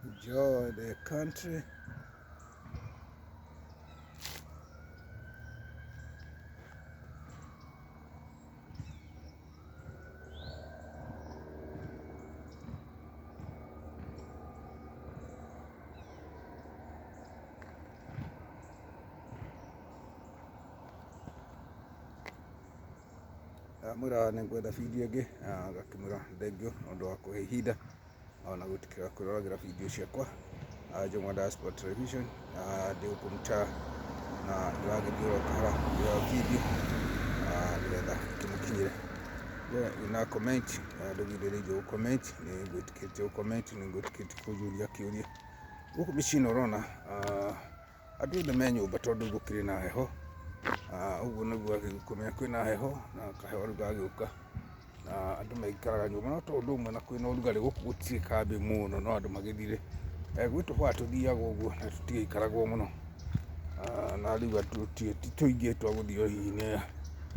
enjoy the country. Mwira nĩngwenda video ĩngĩ ngakĩmwĩra thengio nĩ ũndũ wa kũhe ihinda ona gwĩtĩkĩra kwĩroragĩra video ciakwa Jomwa Diaspora Television. Ndĩ gũkũ mtaa na ndĩragĩthiũrũrũka ya video nĩgetha ikĩmũkinyĩre. Na comment ndũgirĩrĩirio comment, nĩ ngwĩtĩkĩrĩte comment, nĩ ngwĩtĩkĩrĩte kũnjũria kĩũria. Gũkũ mĩciĩ-inĩ ũrona andũ othe me nyũmba tondũ gũkĩrĩ na heho. Ũguo nĩguo kũmenya kwĩna heho na kaheho rĩu gagĩũka na andũ maikaraga nyũmba, no tondũ ũmwe na kwĩna ũrugarĩ gũkũ gũtirĩ kambĩ mũno, no andũ magĩthire gwitũ kwa tũthiaga ũguo na tũtigĩikaragwo mũno, na rĩu ti tũingĩ twagũthio hihi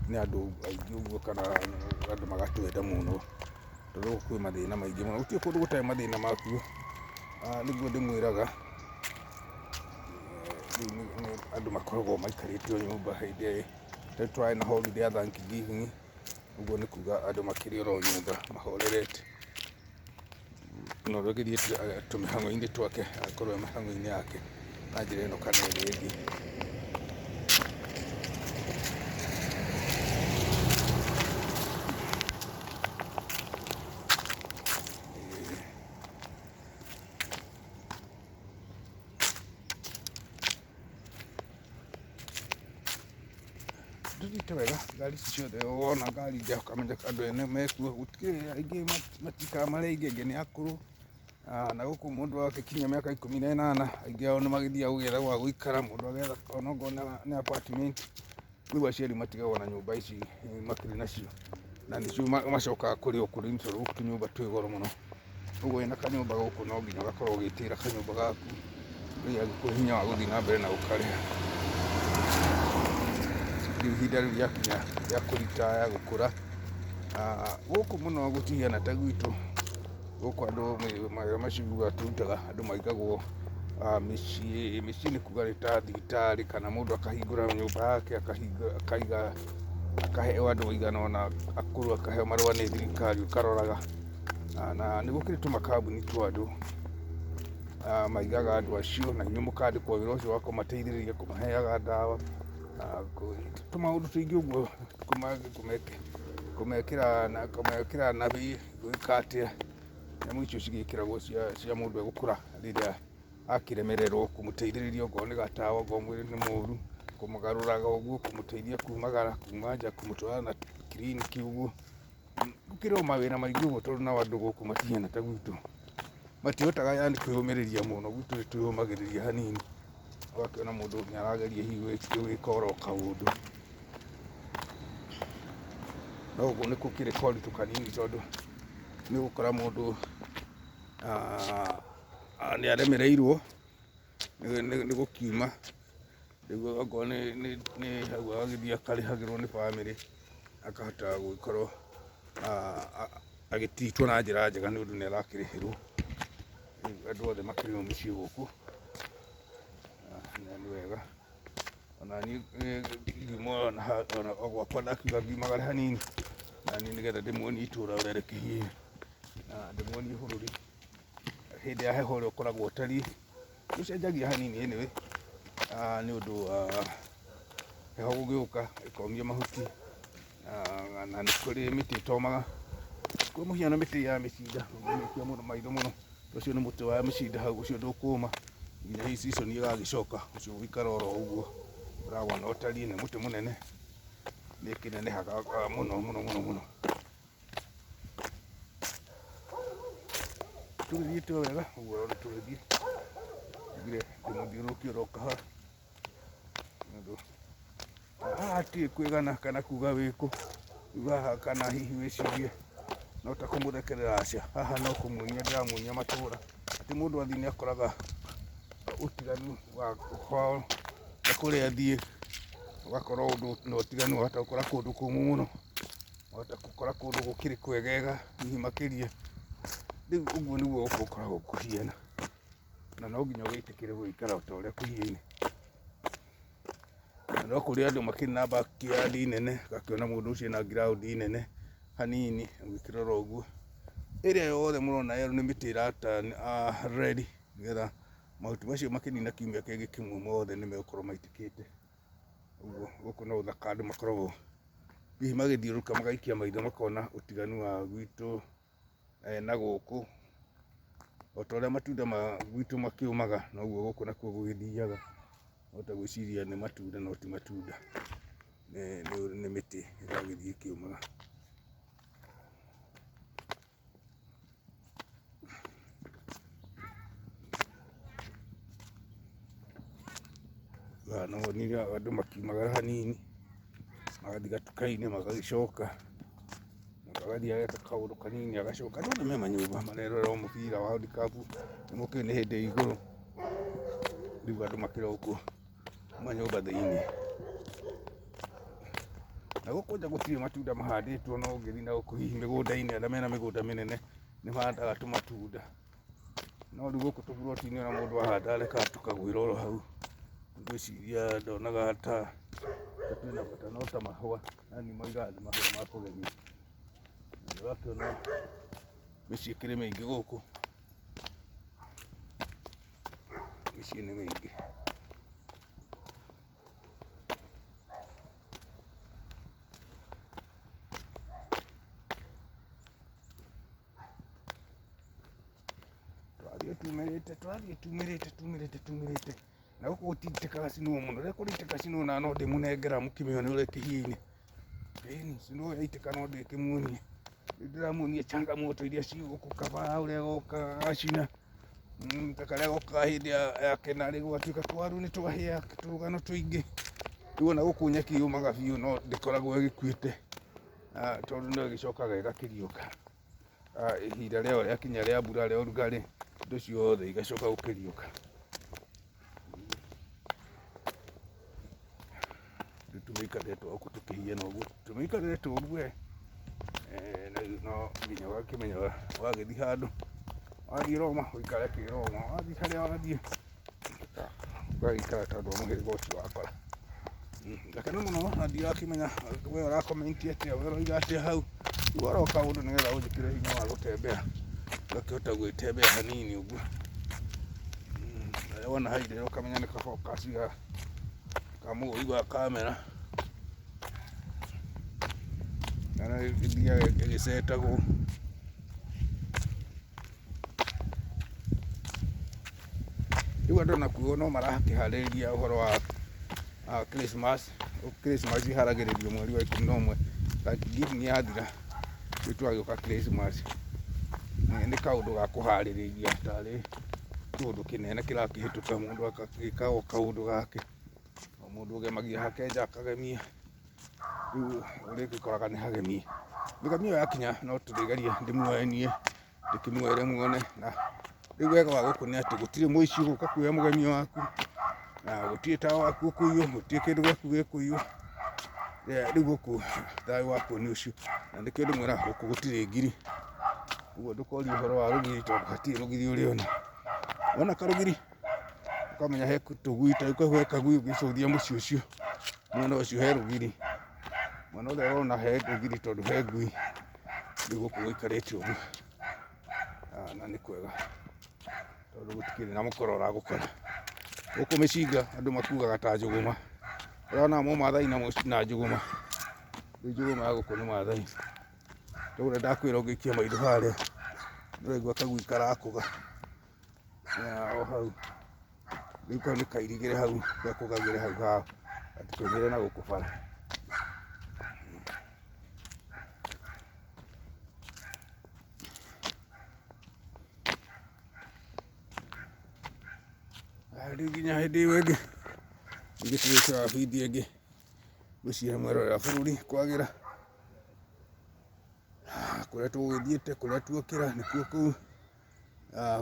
nĩ andũ aingĩ ũguo kana andũ magatwenda mũno, tondũ gũkũ kwĩ mathĩna maingĩ mũno. Gũtirĩ kũndũ gũtarĩ mathĩna makuo, nĩguo ndĩmwĩraga andũ makoragwo maikarĩte o nyũmba hĩndĩ ĩrĩa tũrarĩ na holiday ya Thanksgiving. Ũguo nĩ kuga andũ makĩrĩ oro nyũmba mahorerete, na ũrĩa ũgĩthiĩte tũmĩhang'o-inĩ twake agakorwo e mĩhang'o-inĩ yake na njĩra ĩno kana ĩrĩa ĩngĩ. Tũthiĩte wega, ngari ici ciothe wona ngari nja ũkamenya andũ ene mekuo, gũtikĩrĩ aingĩ matikaraga marĩ aingĩ, aingĩ nĩ akũrũ. Na gũkũ mũndũ agĩkinyia mĩaka 18 aingĩ ao nĩ magĩthiaga gũgĩetha gwa gũikara, mũndũ agetha onokorwo nĩ apartment. Rĩu aciari matigagwo na nyũmba ici makĩrĩ nacio, na nĩcio macokaga kũrĩ o kũrĩ tondũ gũkũ tũnyũmba twĩ goro mũno. Ũguo wĩna kanyũmba gũkũ no nginya ũgakorwo ũgĩtĩĩra kanyũmba gaku rĩrĩa angĩkorwo hinya wa gũthiĩ na mbere na gũkarĩha. Rĩu ihinda rĩu rĩakinya rĩa kũritaya gũkũra gũkũ mũno gũtihiana ta gwitũ. Gũkũ andũ mawĩra macio tũrutaga andũ maigagwo mĩciĩ nĩ kuga nĩ ta thibitarĩ, kana mũndũ akahingũra nyũmba yake akaiga, akaheo andũ aigana ũna akũrũ, akaheo marũa nĩ thirikari ũkaroraga. Na nĩ gũkĩrĩ tũmakambuni twa andũ maigaga andũ acio, na inyuĩ mũkandĩkwo wĩra ũcio wa kũmateithĩrĩria, kũmaheaga ndawa, tũmaũndũ tũingĩ ũguo, kũmekĩra nathi gwĩka atĩa, nyamũ icio cigĩkĩragwo cia mũndũ egũkũra rĩrĩa akĩremererwo, kũmũteithĩrĩria okorwo nĩ gatawa, okorwo mwĩrĩ nĩ mũru, kũmũgarũraga ũguo, kũmũteithia kumagara kuma nja, kũmũtwara na kiriniki ũguo. Gũkĩrĩ o mawĩra maingĩ ũguo tondũ nao andũ gũkũ matihiana ta gwitũ, matihotaga yani kwĩyũmĩrĩria mũno. Gwitũ nĩ twĩyũmagĩrĩria hanini, ũgakĩona mũndũ nĩ arageria hihi gwĩka oro kaũndũ, no ũguo nĩ gũkĩrĩ kaũritũ kanini tondũ nĩ ũgũkora mũndũ nĩ aremereirwo nĩ gũkiuma, rĩu okorwo nĩ hau agagĩthiĩ akarĩhagĩrwo nĩ bamĩrĩ, akahota gũgĩkorwo agĩtritwo na njĩra njega nĩ ũndũ nĩ arakĩrĩhĩrwo. Rĩu andũ othe makĩrĩ o mũciĩ gũkũ na nĩ wega. Ona niĩ ngiuma o gwakwa ndakiuga ngiumagare hanini na niĩ nĩgetha ndĩmuonie itũũra ũrĩa rĩkĩhiana, na ndĩmuonie bũrũri. Hĩndĩ ya heho ũrĩa ũkoragwo ũtariĩ ũcenjagia hanini anyway, nĩ ũndũ heho gũgĩũka ĩkomia mahuti, na nĩ kũrĩ mĩtĩ ĩtomaga. Kwa mũhiano mĩtĩ ya mĩcinda ndũngĩmĩkia mũno maitho mũno, ũcio nĩ mũtĩ wa mĩcinda hau, ũcio ndũkũma nginya hii season ĩgagĩcoka, ũcio ũgũikara oro ũguo ũragwo na ũtariĩ. Nĩ mũtĩ mũnene, nĩ kĩnenehaga mũno mũno mũno mũno. Tũgĩthiĩte o wega ũguo ũrona tũgĩthiĩ, tugire ndĩmũthiũrũrũkie oro kahora, haha hatirĩ kwĩgana kana kuga wĩkũ, haha kana hihi wĩcirie no ta kũmũthekerera, aca. Haha no kũmuonia ndĩramuonia matũũra, atĩ mũndũ athiĩ nĩ akoraga ũtiganu wa kwao na kũrĩa athiĩ, ũgakorwo ũndũ na ũtiganu, wahota gũkora kũndũ kũmũ mũno, wahota gũkora kũndũ gũkĩrĩ kwegega hihi makĩria. Rĩu ũguo nĩguo gũkoragwo kũhiana. na no nginya wĩtĩkĩre gũikara o ta ũrĩa kũhiaine. No kũrĩ andũ makĩrĩ na backyard nene, gakĩona mũndũ ũcio na ground nene hanini, ũngĩkĩrora ũguo ĩrĩa yothe mũrona yerũ nĩ mĩtĩ ĩrata red, nĩgetha mahuti macio makĩnina kiumia kĩngĩ kĩmwe mothe nĩ megũkorwo maitĩkĩte. Ũguo gũkũ no ũthaka andũ makoragwo hihi magĩthiũrũrũka magaikia maitho makona ũtiganu wa gwitũ na gũkũ, o ta ũrĩa matunda ma gwitũ makĩũmaga noguo gũkũ nakuo gũgĩthiaga. Wahota gwĩciria nĩ matunda no ti matunda, nĩ mĩtĩ ĩragĩthiĩ ĩkĩũmaga. No wonire andũ makiumagara hanini magathiĩ gatuka-inĩ magagĩcoka, magathiĩ ageka kaũndũ kanini agacoka. Andũ nĩ me manyũmba marerorera mũbira wa World Cup, nĩ mũkĩrĩ nĩ hĩndĩ igũrũ, rĩu andũ makĩrĩ gũkũ manyũmba thĩinĩ. Na gũkũ nja gũtirĩ matunda mahandĩtwo, no ũngĩthiĩ na gũkũ hihi mĩgũnda-inĩ, arĩa mena mĩgũnda mĩnene nĩ mahandaga tũmatunda, no rĩu gũkũ tũburoti-inĩ ona mũndũ ahanda arekaga tũkagwĩra oro hau. Ngwĩciria ndonaga ta twĩna bata no ta mahũa, yani moigaga nĩ mahũa ma kũgemia. Na ũgakĩona mĩciĩ ĩkĩrĩ mĩingĩ gũkũ, mĩciĩ nĩ mĩingĩ. Twathiĩ tumĩrĩte na gũkũ gũtitĩkaga Snow mũno. Rĩrĩa kũrĩitĩka Snow na no ndĩmũnengera mũkĩmĩone ũrĩa ĩkĩhiaine. Ĩni Snow yaitĩka no ndĩkĩmuonie, ndĩramuonia changamoto iria ci gũkũ, kabaa ũrĩa gokaga gagacina, ta karĩa gokaga hĩndĩ ya kena gũgatuĩka twaru nĩ twahĩa tũrũgano tũingĩ. Rĩu ona gũkũ nyeki yũmaga biũ no ndĩkoragwo ĩgĩkuĩte, tondũ no ĩgĩcokaga ĩgakĩriũka. Ihinda rĩayo rĩakinya rĩa mbura rĩa ũrugarĩ, indo ciothe igacoka gũkĩriũka. Rĩu tũmĩikarĩte gũkũ tũkĩhiana ũguo, tũmĩikarĩte ũguo no nginya ũgakĩmenya wagĩthiĩ handũ, wathiĩ Roma ũikare kĩ Roma, wathiĩ harĩa wathiĩ ũgagĩikara tondũ wa mũhĩrĩga ũcio wakora. Ngakena mũno na ndirakĩmenya we ũrakomenti atĩa, we ũroiga atĩa hau. Rĩu oro kaũndũ nĩgetha ũnjĩkĩre hinya wa gũtembea, ngakĩhota gwĩtembea hanini ũguo. Wona hairĩra ũkamenya nĩ ka focus ka mũgũri wa kamera, na gĩthiaga gĩgĩcetagwo. Rĩu andũ nakuo no marakĩharĩrĩria ũhoro wa Christmas. Christmas iharagĩrĩrio mweri wa 11, Thanksgiving yathira rĩu twagĩũka Christmas. Nĩ kaũndũ ga kũharĩrĩria tarĩ kĩũndũ kĩnene kĩrakĩhĩtũka, mũndũ agagĩka o kaũndũ gake, o mũndũ ũgemagia hake nja akagemia. Rĩu ũrĩgĩkoraga nĩ hagemie. Mĩgemio yakinya no tũrĩgeria ndĩmuoye niĩ, ndĩkĩmuoere muone. Na rĩu wega wa gũkũ nĩ atĩ gũtirĩ mũici ũgũka kuoya mũgemio waku, na gũtirĩ tawa waku ũkũiywo, gũtirĩ kĩndũ gĩaku gĩkũiywo. Rĩu gũkũ thayũ wakuo nĩ ũcio, na nĩkĩo ndĩmwĩraga gũkũ gũtirĩ ngiri. Ũguo ndũkorie ũhoro wa rũgiri tondũ hatirĩ rũgiri ũrĩona. Wona karũgiri ũkamenya he tũgui, ta rĩu he kagui ũngĩcũthia mũciĩ ũcio mwena ũcio he rũgiri, mwena ũrĩa ũrona he rũgiri tondũ he ngui. Rĩu gũkũ gũikarĩte ũguo na nĩ kwega tondũ gũtikĩrĩ na mũkora ũragũkora. Gũkũ mĩcinga andũ makuaga ta njũgũma, ũrona mũmathai na njũgũma. Rĩu njũgũma ya gũkũ nĩ Maathai. Rĩu ndakwĩra ũngĩikia maitho harĩa nĩũraigua kagui karakũga o hau. Rĩu kau nĩ kairigĩre hau gakũgagĩre hau hao, gatikoimĩre na gũkũ bara. Rĩu nginya hĩndĩ ĩyo ĩngĩ ngĩtũgĩkĩra bindi ĩngĩ gwĩciria mwerorera bũrũri kwagĩra, kũrĩa tũgũgĩthiĩte, kũrĩa tuokĩra nĩkuo kũu.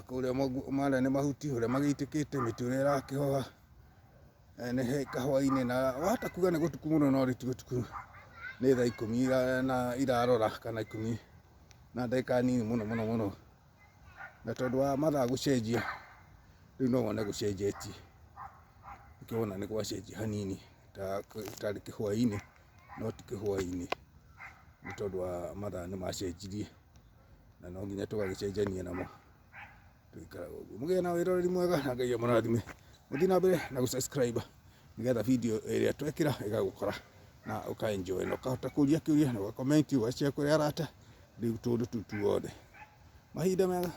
Kũrĩa marĩa nĩ mahuti ũrĩa magĩitĩkĩte, mĩtĩ ũrĩa ĩrakĩhoha, nĩ he kahũa-inĩ. Na wahota kuga nĩ gũtuku mũno no ti gũtuku, nĩ thaa 10 na irarora kana 10 na ndagĩka nini mũno. Na tondũ wa mathaa gũcenjia, riu no wone gucenjetie ukiona ni gwacenjia hanini tarĩ kĩhwainĩ no ti kĩhwainĩ nĩ tondũ wa mathaa nĩ macenjirie na no nginya tũgagĩcenjania namo tũikaraga ũguo. Mũgĩe na wĩroreri mwega na Ngai amũrathime. Mũthiĩ na mbere na gũsubscribe nĩgetha video ĩrĩa twekĩra ĩgagũkora na ũka-enjoy na ũkahota kũria kĩũria na ũgakomenti ũgashare kũrĩ arata rĩu tũndũ tuothe. Mahinda mega.